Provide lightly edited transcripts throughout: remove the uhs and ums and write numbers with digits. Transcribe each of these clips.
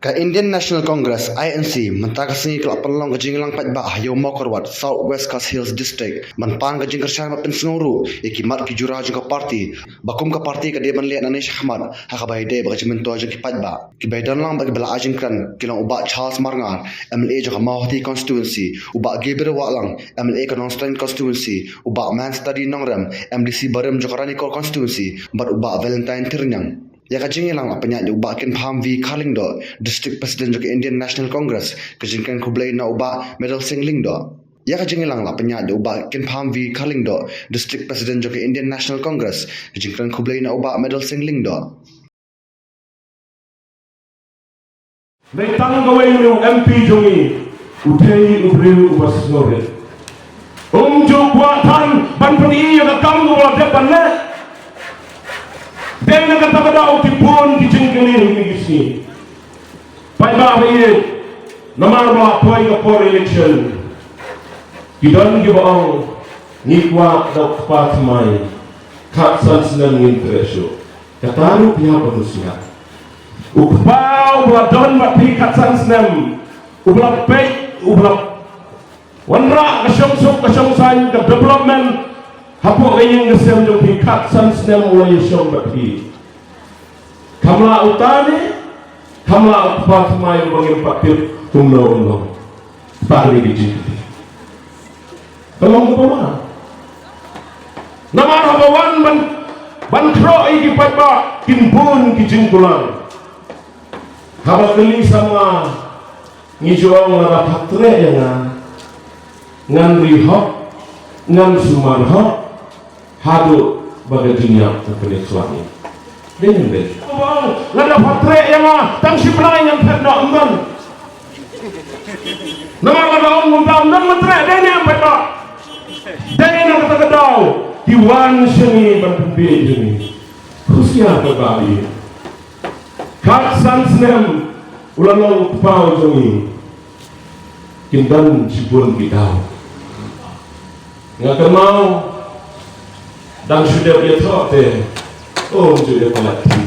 Ka Indian National Congress INC mentakasi kelak pelong ke jinglang patba yo mokorwat South West Coast Hills District manpan ke jingker syarma pensenguru ikimat ki jurah jengka parti bakum ke parti ke dia menlihat Anish Ahmad hakabai de bagi mentua jengki patba ki baidan lang bagi bela ajengkran kilang ubak Charles Marngar MLA jengka Mahoti constituency ubak Gabriel Waklang MLA ke Nongstrain constituency ubak Man Study Nongrem MDC Barem jengka Ranikor constituency bat ubak Valentine Tirnyang ya kajing ilang penyak ubak kin pham vi khaling do district president ke Indian National Congress kajing kan kublai na ubak medal singling do ya kajing ilang penyak ubak kin pham vi khaling do district president ke Indian National Congress kajing kan kublai na ubak medal singling do Nei tang gawai ni MP jongi utai ubril ubas ngore jo kuatan ban peni ya kam go de banne den na kata kada o tipon ki jingkeli ni gisi pai ba ye namar ba poi ka for election ki don gi ba ni kwa da pat mai khat san sinan ngin tresho kataru pia manusia upau ba don ba pi khat san sinan ubla pe ubla wanra ka shong san ka development hapo ayeng ngesem jo pikat san snem mulai shong bapi kamla utane kamla upat mai bangin pakir umno pari biji tolong ko ma namar habawan ban tro igi patba kinbun kijing kulang haba geli sama ngijuang ngara patre yang ngan rihok ngan sumarho hadu bagai dunia terkini suami dengan deh lada patre yang tang siplai yang terdak emban nama lada ngundam dan mentre dene ampai tak dene nak kata kedau diwan seni berpembe jeni khusia berbagi kat san snem ulang pau jeni kindan sibun kita nggak kenal dan sudah dia terhati sudah pelatih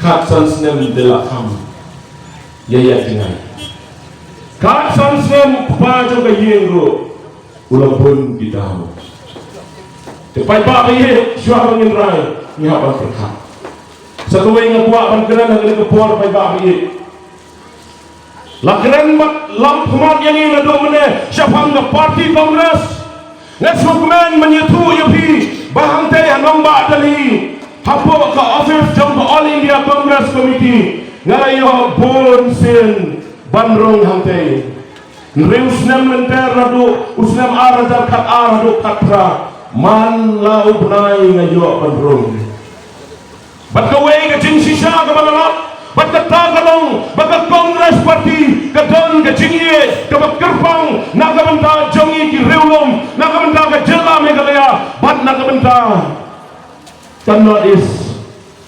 katsan senem delakam ya dengan katsan senem pajo ke yengro ulang pun kita tepai pak ye syuah angin rai ni apa berkah satu yang kuat bangkeran dengan kepor pai pak ye lakren lam kemat yang ini adu mene syafang ke parti kongres Nesukmen menyetu yapi bahang teh nombak dali hapo ke office jam All India Congress Committee ngalayo bon sen bandrong hante nreusnem menter radu usnem arajar kat aradu katra man lau bnai ngayo bandrong bat kawai ke jin sisa ke balap bat tagalong bat Congress Party ke don ke jingye ke kerpang nak benta jongi ki reulom nak benta ke jela Meghalaya bat nak benta tanah is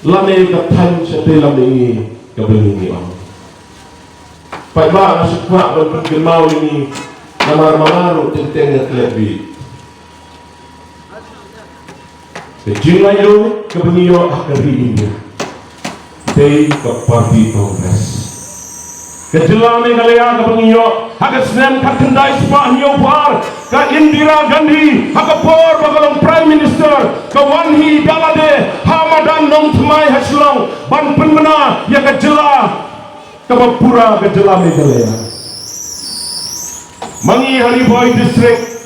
lane ke tan chete lame ke bengi am pai ba asukwa ban mau ini namar mamaru tenteng lebih ke jingayo ke bengi akari ini day ke parti kongres kejela Meghalaya ke pengiyo hak snem kat kendai sepah nyo par ke Indira Gandhi hak por bagalong prime minister ke Wanhi Dalade Hamadan nong thmai haslong ban penmena ya kejela ke Bapura kejela Meghalaya mangi Hariboy district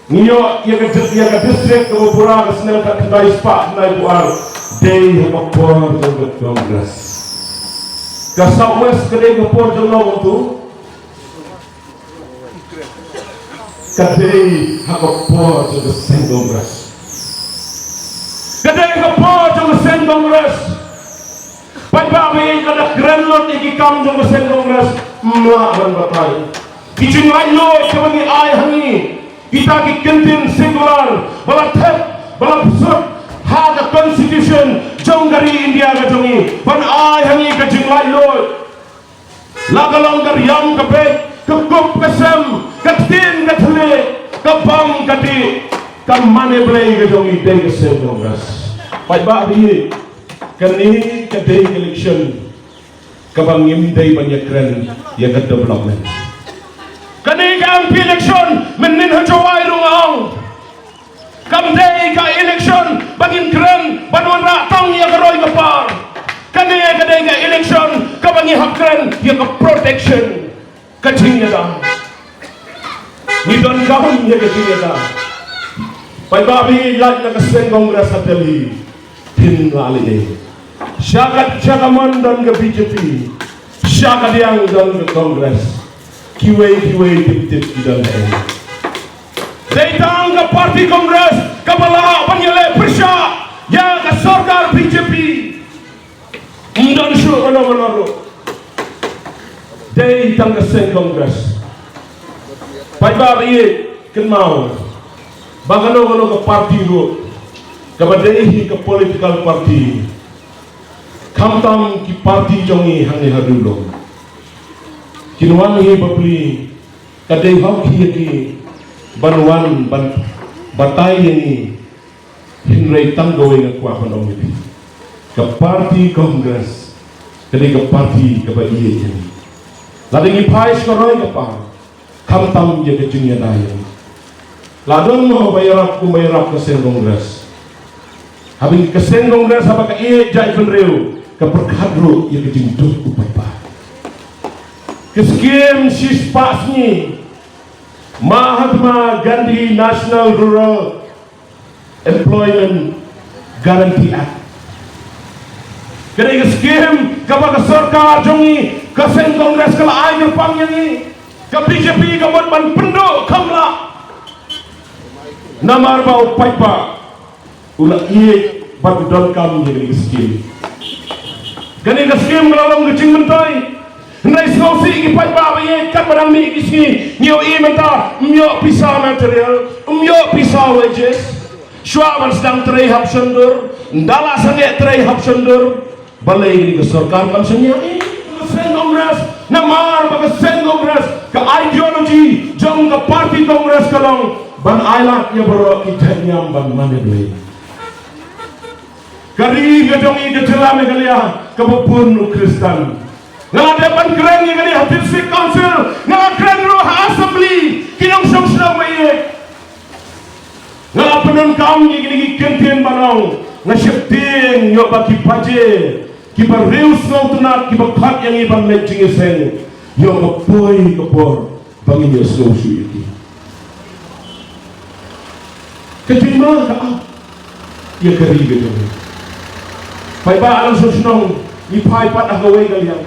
nyo ya ke district ke Bapura ke snem kat kendai sepah nai puar day hak por ke kongres ke Southwest kedai kepor jomlo tu kedai kepor jomlo sen kongres kedai kepor jomlo sen kongres pada me kada grand lot iki kam jomlo sen kongres mla ban batai kijing lai lo kebani ai hangi kita ki kentin singular bala thep bala sut ha the constitution jong dari India ka jongi pan ai hangi ka jinglai lo lagalong gar yam ka pe ka kup ka sem ka tin ka thule ka bam ka di ka mane blai ka jongi de ka sem kongres pai ba bi kan ni day election kabang day banyak keren ya ke development kani ka ang election menin hajawai rungaong kam day ka election bangin keren banwan ratang ya karoy kapar kani ka day ka election kabang hak keren ya ka protection kaching ya ni don gawin ya kaching ya pai babi lag na kasen kongres sa Delhi tin ngali syakat syakaman dan ke BJP syakat yang dan ke kongres kiwe tip di dalam datang ke parti kongres kepala penyelek persya yang ke sorkar BJP dan syuk menolak datang ke sen kongres pai babi kenal bagaimana ke parti ru kepada ke political party kamtam ki parti jongi hangi hadulo kinwan hi babli kadai hau ki banwan ban batai ni hinrei tanggowe ngakwa konom ni ke parti kongres kadai ke parti ke bayi ni lading ipais ko roy ka kamtam ye ke junya dai ladong mo bayarap ke sen kongres habis ke sen kongres apa ke ie jai penreu ke perkadro ye ke jingduk upapa ke skim sispasni Mahatma Gandhi National Rural Employment Guarantee Act kene ke skim ka sarkar jongi ke sen kongres kala ai pang ni ke BJP ke ban penduk kamla namar bau paipa ulah iye bagdon kam ni skim gani skim ngalong gecing mentai nai sosi ki paipa baye kan barang mi kisni nyo i menta myo pisa material myo pisa wages shwaban sedang terai hap sendur ndala sange terai hap sendur balai ni ke sarkar kam senya sen kongres namar ba sen kongres ke ideology jong ke parti kongres kalong ban ailat ya bro kita nyam ban mane blay kari gedong i gejela me galia kebupun Kristen ngade ban keren ni galia district council ngala keren ro assembly kinong song song me ngala penon kaum ni gini kenten banong ngasepting yo baki paje ki bar reus no tunat ki bakhat yang i ban lejing sen yo kapoi kapor bangin yo so suiti keterima ka ya kari gitu pai ba alam susnong ni pai pat agawe kalian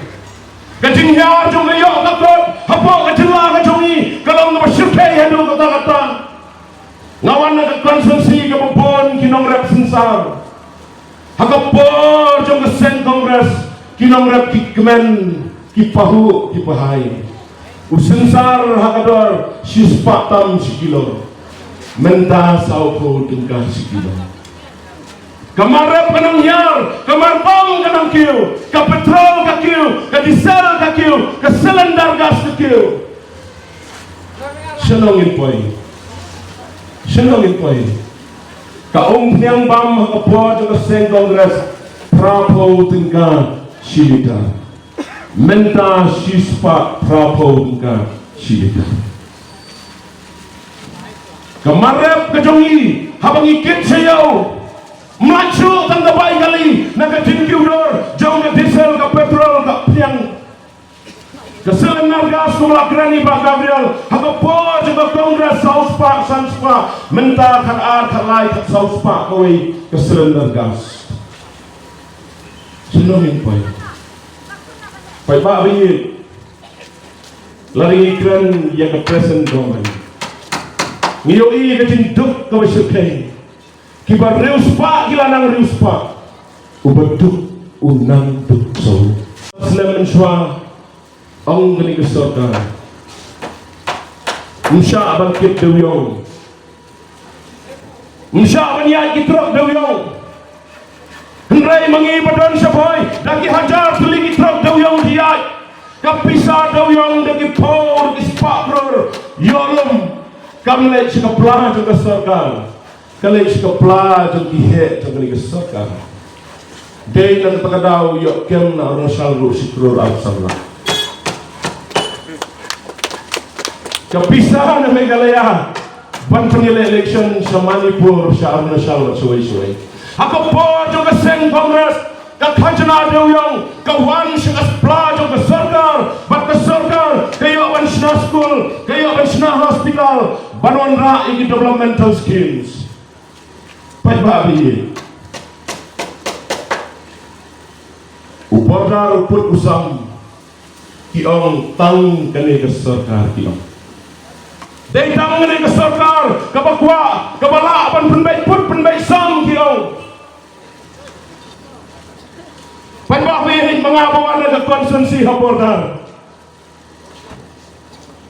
kajing ya jong yo takot hapo kajela ka jongi kalau ngapa sirkai hadu kata-kata ngawan na konsumsi ka popon kinong rep sensar hakapor jong ka sen kongres kinong rep kikmen kipahu kipahai usensar hakador sispatam sikilor menta saupo tingkah sikilo kamarap kanang yar kamar bang kanang kiu ka petrol ka kiu ka diesel ka kiu ka silinder gas ka kiu senongin poi ka umpiang bam hakapo ka sen kongres prapo tingkah silita menta sispa prapo tingkah silita kemarap kejongi habang ikit sayaw maju tangga baik kali naga jingkiu dor jauh ke diesel ke petrol ke piang ke silinder gas kumala krani Pak Gabriel hakapo juga kongres South Park Sanspa mentah kat ar kat lai kat South Park kowe ke silinder gas senongin pai Pak Rie lari ikran yang ke present domen ngiyo i kecinduk ke wasyukay kibar rius pa kilanang rius pa ubaduk unang tukso selamen sywa ang gani kesorka Musya bangkit dewyong Musya banyai kitrok dewyong Henry mengibadon syaboy daki hajar tuli kitrok dewyong diay kapisa dewyong daki por ispak bror yolom kamlej ka pla juga sarkar kalej ka pla jo ki he jo ni sarkar Day ng pagkadaw yok kem na rosal ru sikrul al-sabla. Kapisahan na Meghalaya, ban pangila election sa Manipur sa Arunachal at suway-suway. Ako po yung kaseng Congress, kakajana daw yung kawan siya kaspla yung kasarkar, ba't kasarkar, kayo ban siya school, kayo ban siya hospital, banon ra yung developmental schemes. Pagbabi, upordar upod usam, kiong tang kani kasarkar kiong. Day tang kani kasarkar, kabakwa, kabala, penbay put, penbay sam kiong. Pagbabi, mga bawan na konsensi upordar.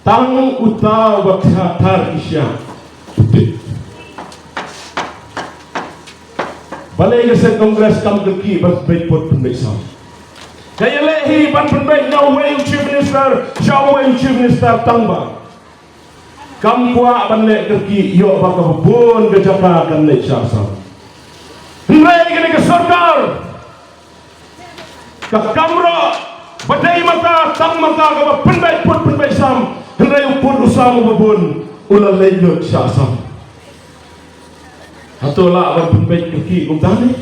Tang utaw bakhatar isya. Balay sa Congress kam kaki bas put penbay sam. Kaya lehi ban penbay nyaway Chief Minister, syaway Chief Minister tangba. Kampuak banlek kerki yok bakabun kejapa kan lek syasam. Hendak kena ke sarkar. Kakamro badai mata tang mata kaba penbai put penbai sam. Hendak pun usam babun ulal lek syasam. Hatola ban penbai kerki kumtane.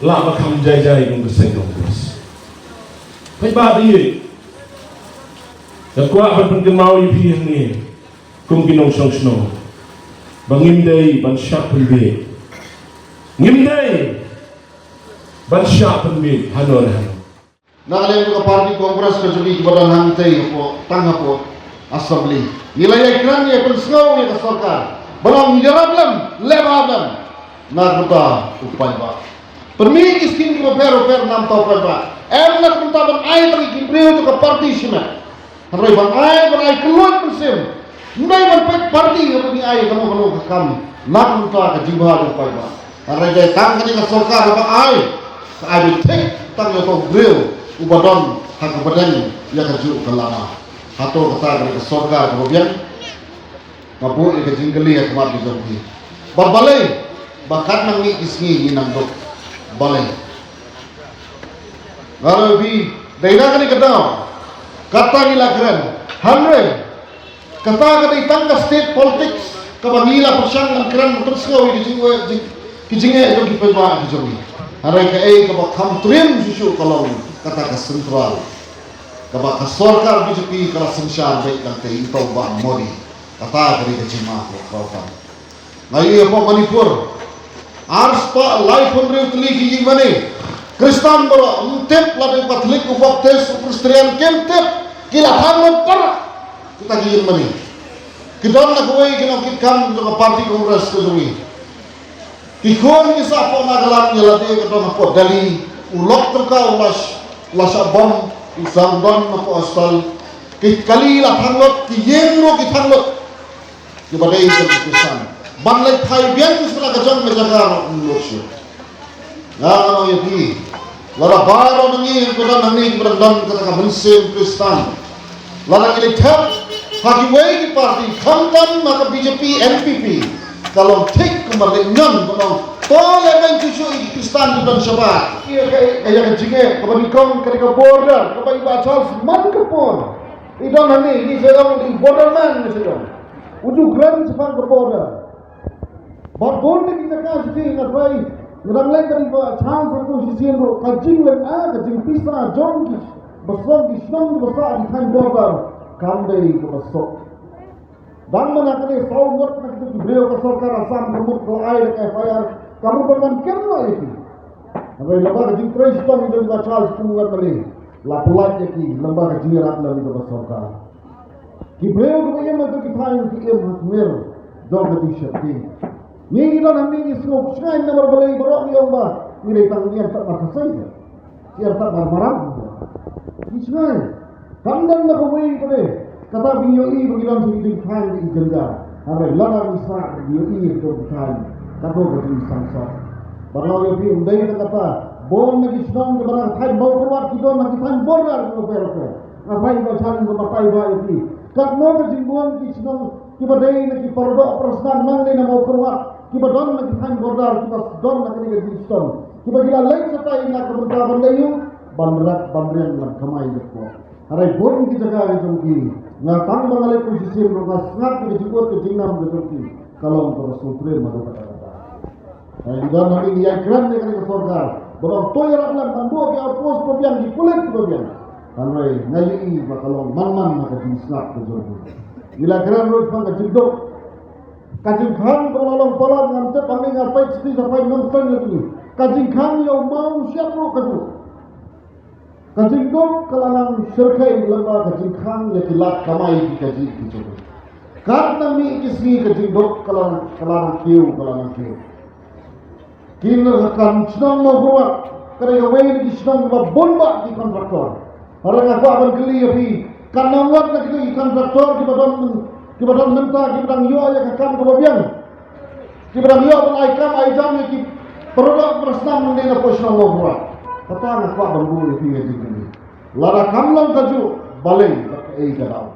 La bakam jai-jai kum keseng Congress. Pai ba di. Dan kuat berpengemau ipi ni, kum kinong song bangimday ban syak penbit, ngimday ban syak penbit hanor. Nakalian juga parti Kongres kejuli kebadan hantai po tangga po assembly. Nilai ekran ya pensau ya kesorkan. Belum jarablam lebablam. Nakta upai ba. Permit iskin ke per nam tau pa. Nak punta ban ai bagi kibreu ke parti sima. Harai bang ai keluar musim. Nai ban parti bagi ai kamu kam. Nak punta ke jibha upai ba. Harai jai tang kini ke sorkar bang ai. Ai tek tang yo to grill ubadon hak badan ya kerju kelama. Hato kata ke sorkar kemudian mabu ke jinggeli ya kemar di jombi. Barbalai bakat nang ni isngi ni nang dok balai. Lalu bi daerah kini kedau kata ni lagran hamre kata kata tangga state politics kabangila persang kran terskau di kijinge itu kipeba di jombi. Harai ke kabak hamtrim susu kalau kata ke sentral kabak ke sorkar BJP kalau sensyar baik dan tei tau ba modi kata dari ke jima ko kawkan. Ngai apa Manipur ars pa life hundred ligi mane Kristan bro untep lade Katolik baptis Presbyterian kentep kila hangot par kita gigin mane kidon na kuwai kinokit kam ke parti Kongres kuzui kikon isa po nagalan nyalade kedon po dali ulok terkau las abam isang don na po astal kikali la hangot kiyengro kithangot kibadai Kristan banlay thai biang isla kajang mejagar ulosyo ngano yati lara baro nangi kodan nangi berandam kata kabensim Kristan lara militer hakiway di parti kamtan maka BJP NPP kalau tik kembali nyon kono tole men cucu Kristan dan Syabat iya kaya kejinge kebanikong ketika border kebai bacal man kepon idon hani ini sedang di borderman sedang uju grand sepang ke border Barbon ni kita kasih ngatrai ngerang lain dari chance satu sisi ro kajing lain kajing pisa jong ki besok di snong besar di kan border kandai ke besok dan mana kene saumot nak kita beliau ke sorkar asam kemut ke air ke FIR kamu berman kemla itu apa lebar kajing trai stong itu bacal sepungat beli lapulat ki lembar kajing rat lalu ke sorkar ki beliau ke yang itu kita yang ki hakmir dong ke syarti ni don hamni isno sngain na barbalay barok ni ba ni tang niya tak makasay siya tak marmarang ni sngain kandan na kuwi pare kata binyo i bagidon sa iding khan di iganda haray lana ni sa binyo i do khan kato ba di sangsa barlaw bi unday na kata bon na gisnong na barang thai baw kuwat kidon na kitan border ko pero na thai ba chan ko matay ba iti kat mo ka jingbuan gisnong kibadai na kipardo prasnan nang ni na mo kuwat kiba don na kitan border kiba don na kini gisnong Kita gila lain serta ina keberkah bandayu bandrat bandrian lan kamai dekwa. Harai bon kita jaga itu ki. Ngatang mengalih posisi rukas ngat ke jikut ke jingnam ke ki. Kalau untuk sultre madu kata-kata. Nah, juga nanti dia keren ni kan ke surga. Berang toy raklan tandu ke pos probiang di kulit probiang. Harai ngayi bakalong man maka dislap ke surga. Gila keren terus bang ke jidok. Kajing khang tolong pola ngante panggil ngapai seti sampai nonton itu. Kajing khang yang mau siap lo kaju. Kajing dok kelanang serkai lemah kajing khang yang kilat kamai di kajing itu. Karena mi kisni kajing dok kelanang kiu. Kini akan senang mau buat kerja wain di senang buat bomba di kontraktor. Orang aku akan geli api. Karena buat lagi kontraktor di badan mentah, di badan yo ayah kakam ke babiang. Di badan yo pun aikam aijam yang produk bersama mengenai posisi mau buat. Kata anak pak bangku ini tinggal di sini. Lara kamlang kaju balik ke kadau.